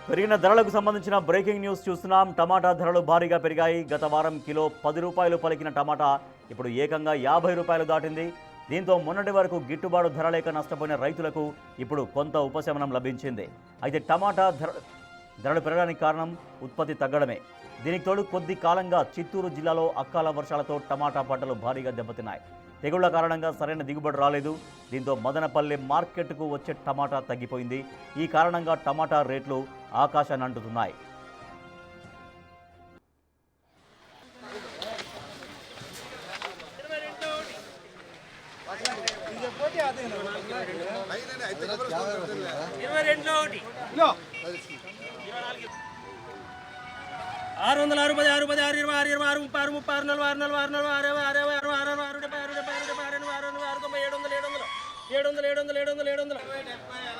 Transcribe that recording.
పెరిగిన ధరలకు సంబంధించిన బ్రేకింగ్ న్యూస్ చూస్తున్నాం. టమాటా ధరలు భారీగా పెరిగాయి. గత వారం కిలో 10 రూపాయలు పలికిన టమాటా ఇప్పుడు ఏకంగా 50 రూపాయలు దాటింది. దీంతో మొన్నటి వరకు గిట్టుబాటు ధర లేక నష్టపోయిన రైతులకు ఇప్పుడు కొంత ఉపశమనం లభించింది. అయితే టమాటా ధరలు పెరగడానికి కారణం ఉత్పత్తి తగ్గడమే. దీనికి తోడు కొద్ది కాలంగా చిత్తూరు జిల్లాలో అకాల వర్షాలతో టమాటా పంటలు భారీగా దెబ్బతిన్నాయి. తెగుళ్ల కారణంగా సరైన దిగుబడి రాలేదు. దీంతో మదనపల్లి మార్కెట్కు వచ్చే టమాటా తగ్గిపోయింది. ఈ కారణంగా టమాటా రేట్లు ఆకాశాన్ని అంటుతున్నాయి. ఆరు వందల 6 10 6 10 6 20 6 26 30 36 36 40 46 46 47 700 700 700 700 700 700